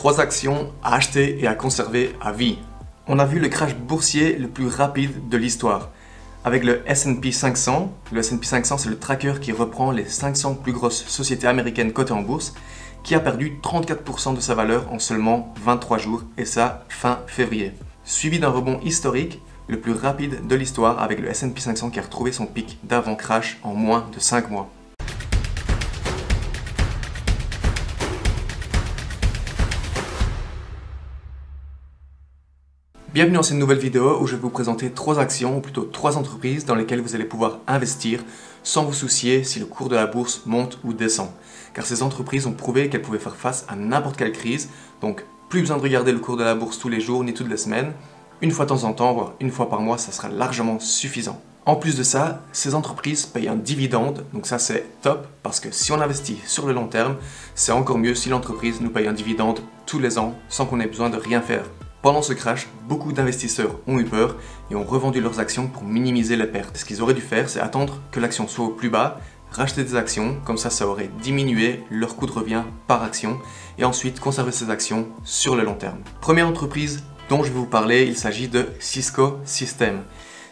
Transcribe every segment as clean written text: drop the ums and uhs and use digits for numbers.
3 actions à acheter et à conserver à vie. On a vu le crash boursier le plus rapide de l'histoire. Avec le S&P 500, le S&P 500 c'est le tracker qui reprend les 500 plus grosses sociétés américaines cotées en bourse, qui a perdu 34% de sa valeur en seulement 23 jours, et ça fin février. Suivi d'un rebond historique, le plus rapide de l'histoire avec le S&P 500 qui a retrouvé son pic d'avant-crash en moins de 5 mois. Bienvenue dans cette nouvelle vidéo où je vais vous présenter 3 actions, ou plutôt 3 entreprises dans lesquelles vous allez pouvoir investir sans vous soucier si le cours de la bourse monte ou descend. Car ces entreprises ont prouvé qu'elles pouvaient faire face à n'importe quelle crise, donc plus besoin de regarder le cours de la bourse tous les jours ni toutes les semaines. Une fois de temps en temps, voire une fois par mois, ça sera largement suffisant. En plus de ça, ces entreprises payent un dividende, donc ça c'est top, parce que si on investit sur le long terme, c'est encore mieux si l'entreprise nous paye un dividende tous les ans sans qu'on ait besoin de rien faire. Pendant ce crash, beaucoup d'investisseurs ont eu peur et ont revendu leurs actions pour minimiser les pertes. Ce qu'ils auraient dû faire, c'est attendre que l'action soit au plus bas, racheter des actions, comme ça aurait diminué leur coût de revient par action, et ensuite conserver ces actions sur le long terme. Première entreprise dont je vais vous parler, il s'agit de Cisco Systems.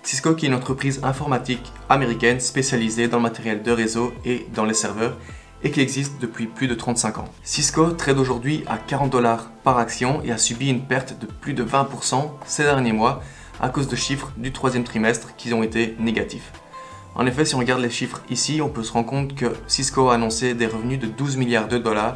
Cisco qui est une entreprise informatique américaine spécialisée dans le matériel de réseau et dans les serveurs, et qui existe depuis plus de 35 ans. Cisco trade aujourd'hui à 40 $ par action et a subi une perte de plus de 20% ces derniers mois à cause de chiffres du troisième trimestre qui ont été négatifs. En effet, si on regarde les chiffres ici, on peut se rendre compte que Cisco a annoncé des revenus de 12 milliards $,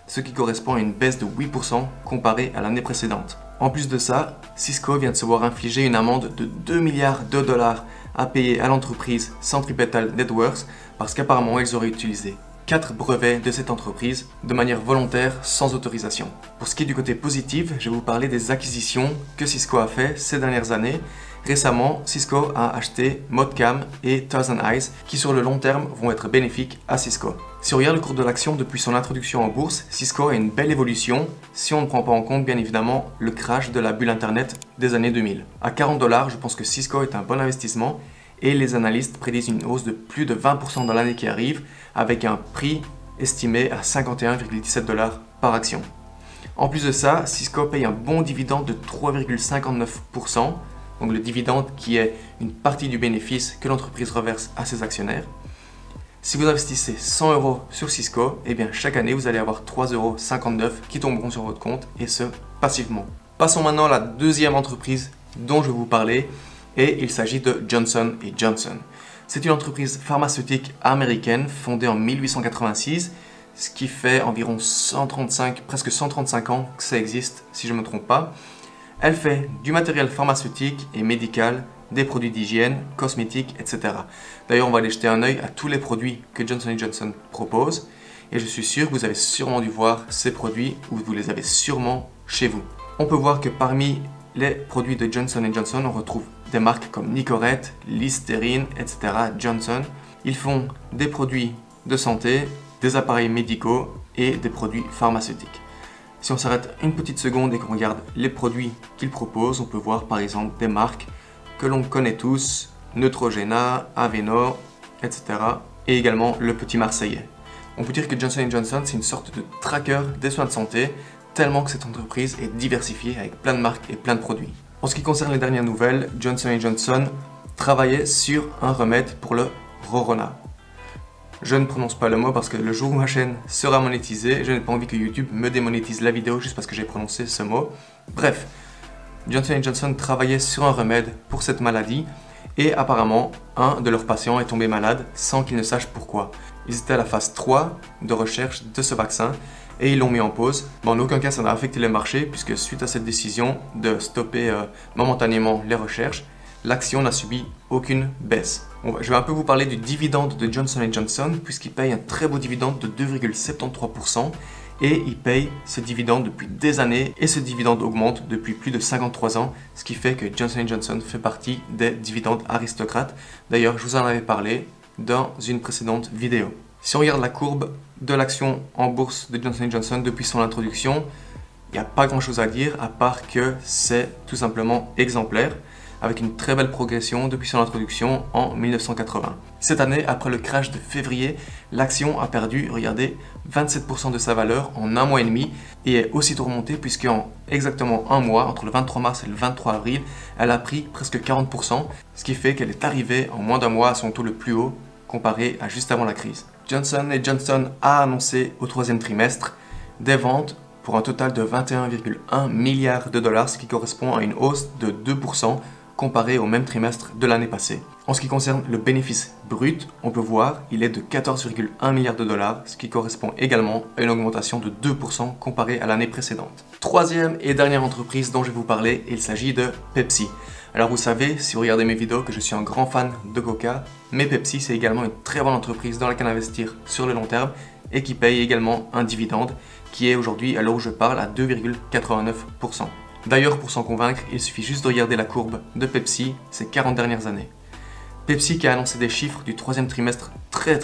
ce qui correspond à une baisse de 8% comparée à l'année précédente. En plus de ça, Cisco vient de se voir infliger une amende de 2 milliards $ à payer à l'entreprise Centripetal Networks parce qu'apparemment ils auraient utilisé 4 brevets de cette entreprise de manière volontaire sans autorisation. Pour ce qui est du côté positif, je vais vous parler des acquisitions que Cisco a fait ces dernières années. Récemment, Cisco a acheté Modcam et Thousand Eyes qui sur le long terme vont être bénéfiques à Cisco. Si on regarde le cours de l'action depuis son introduction en bourse, Cisco a une belle évolution si on ne prend pas en compte bien évidemment le crash de la bulle internet des années 2000. À 40 $, je pense que Cisco est un bon investissement et les analystes prédisent une hausse de plus de 20% dans l'année qui arrive avec un prix estimé à 51,17 $ par action. En plus de ça, Cisco paye un bon dividende de 3,59%, donc le dividende qui est une partie du bénéfice que l'entreprise reverse à ses actionnaires. Si vous investissez 100 € sur Cisco, eh bien chaque année vous allez avoir 3,59 € qui tomberont sur votre compte et ce passivement. Passons maintenant à la deuxième entreprise dont je vais vous parler et il s'agit de Johnson & Johnson. C'est une entreprise pharmaceutique américaine fondée en 1886, ce qui fait environ presque 135 ans que ça existe si je ne me trompe pas. Elle fait du matériel pharmaceutique et médical, des produits d'hygiène, cosmétiques, etc. D'ailleurs, on va aller jeter un œil à tous les produits que Johnson & Johnson propose et je suis sûr que vous avez sûrement dû voir ces produits ou vous les avez sûrement chez vous. On peut voir que parmi les produits de Johnson & Johnson, on retrouve des marques comme Nicorette, Listerine, etc. Johnson. Ils font des produits de santé, des appareils médicaux et des produits pharmaceutiques. Si on s'arrête une petite seconde et qu'on regarde les produits qu'ils proposent, on peut voir par exemple des marques que l'on connaît tous, Neutrogena, Avenor, etc. et également le Petit Marseillais. On peut dire que Johnson & Johnson c'est une sorte de tracker des soins de santé tellement que cette entreprise est diversifiée avec plein de marques et plein de produits. En ce qui concerne les dernières nouvelles, Johnson & Johnson travaillait sur un remède pour le Rorona. Je ne prononce pas le mot parce que le jour où ma chaîne sera monétisée, je n'ai pas envie que YouTube me démonétise la vidéo juste parce que j'ai prononcé ce mot. Bref, Johnson & Johnson travaillait sur un remède pour cette maladie et apparemment, un de leurs patients est tombé malade sans qu'ils ne sachent pourquoi. Ils étaient à la phase 3 de recherche de ce vaccin et ils l'ont mis en pause. Mais en aucun cas ça n'a affecté les marchés puisque suite à cette décision de stopper momentanément les recherches, l'action n'a subi aucune baisse. Je vais un peu vous parler du dividende de Johnson & Johnson puisqu'il paye un très beau dividende de 2,73% et il paye ce dividende depuis des années et ce dividende augmente depuis plus de 53 ans, ce qui fait que Johnson & Johnson fait partie des dividendes aristocrates. D'ailleurs, je vous en avais parlé dans une précédente vidéo. Si on regarde la courbe de l'action en bourse de Johnson & Johnson depuis son introduction, il n'y a pas grand chose à dire à part que c'est tout simplement exemplaire. avec une très belle progression depuis son introduction en 1980. Cette année, après le crash de février, l'action a perdu, regardez, 27% de sa valeur en un mois et demi et est aussitôt remontée puisqu'en exactement un mois, entre le 23 mars et le 23 avril, elle a pris presque 40%, ce qui fait qu'elle est arrivée en moins d'un mois à son taux le plus haut comparé à juste avant la crise. Johnson & Johnson a annoncé au troisième trimestre des ventes pour un total de 21,1 milliards de dollars, ce qui correspond à une hausse de 2% comparé au même trimestre de l'année passée. En ce qui concerne le bénéfice brut, on peut voir il est de 14,1 milliards de dollars, ce qui correspond également à une augmentation de 2% comparé à l'année précédente. Troisième et dernière entreprise dont je vais vous parler, il s'agit de Pepsi. Alors vous savez, si vous regardez mes vidéos, que je suis un grand fan de Coca, mais Pepsi c'est également une très bonne entreprise dans laquelle investir sur le long terme et qui paye également un dividende qui est aujourd'hui, à l'heure où je parle, à 2,89%. D'ailleurs, pour s'en convaincre, il suffit juste de regarder la courbe de Pepsi ces 40 dernières années. Pepsi qui a annoncé des chiffres du troisième trimestre très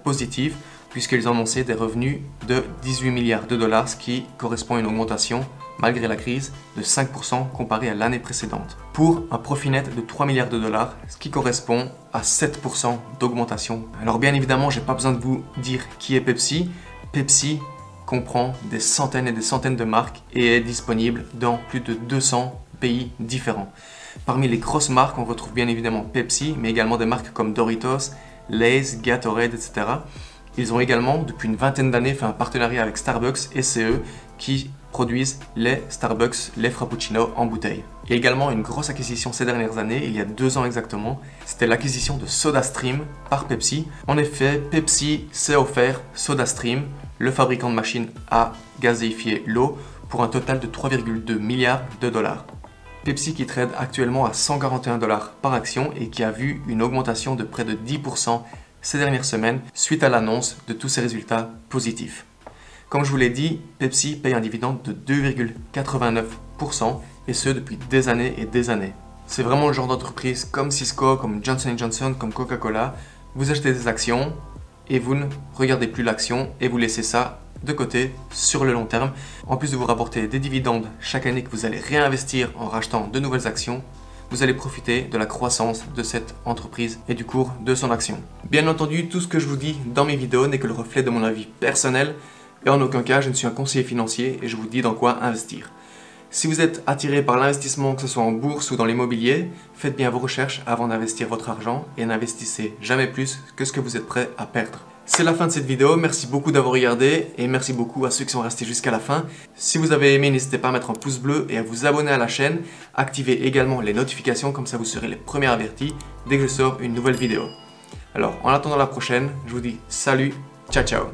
positifs, puisqu'ils ont annoncé des revenus de 18 milliards de dollars, ce qui correspond à une augmentation, malgré la crise, de 5% comparé à l'année précédente. Pour un profit net de 3 milliards de dollars, ce qui correspond à 7% d'augmentation. Alors bien évidemment, j'ai pas besoin de vous dire qui est Pepsi. Pepsi comprend des centaines et des centaines de marques et est disponible dans plus de 200 pays différents. Parmi les grosses marques, on retrouve bien évidemment Pepsi, mais également des marques comme Doritos, Lay's, Gatorade, etc. Ils ont également, depuis une vingtaine d'années, fait un partenariat avec Starbucks et c'est eux qui produisent les Starbucks, les Frappuccino en bouteille. Il y a également une grosse acquisition ces dernières années, il y a 2 ans exactement, c'était l'acquisition de SodaStream par Pepsi. En effet, Pepsi s'est offert SodaStream, le fabricant de machines à gazéifier l'eau, pour un total de 3,2 milliards de dollars. Pepsi qui trade actuellement à 141 dollars par action et qui a vu une augmentation de près de 10% ces dernières semaines suite à l'annonce de tous ces résultats positifs. Comme je vous l'ai dit, Pepsi paye un dividende de 2,89% et ce depuis des années et des années. C'est vraiment le genre d'entreprise comme Cisco, comme Johnson & Johnson, comme Coca-Cola. Vous achetez des actions et vous ne regardez plus l'action et vous laissez ça de côté sur le long terme. En plus de vous rapporter des dividendes chaque année que vous allez réinvestir en rachetant de nouvelles actions, vous allez profiter de la croissance de cette entreprise et du cours de son action. Bien entendu, tout ce que je vous dis dans mes vidéos n'est que le reflet de mon avis personnel et en aucun cas je ne suis un conseiller financier et je vous dis dans quoi investir. Si vous êtes attiré par l'investissement, que ce soit en bourse ou dans l'immobilier, faites bien vos recherches avant d'investir votre argent et n'investissez jamais plus que ce que vous êtes prêt à perdre. C'est la fin de cette vidéo, merci beaucoup d'avoir regardé et merci beaucoup à ceux qui sont restés jusqu'à la fin. Si vous avez aimé, n'hésitez pas à mettre un pouce bleu et à vous abonner à la chaîne. Activez également les notifications, comme ça vous serez les premiers avertis dès que je sors une nouvelle vidéo. Alors en attendant la prochaine, je vous dis salut, ciao ciao.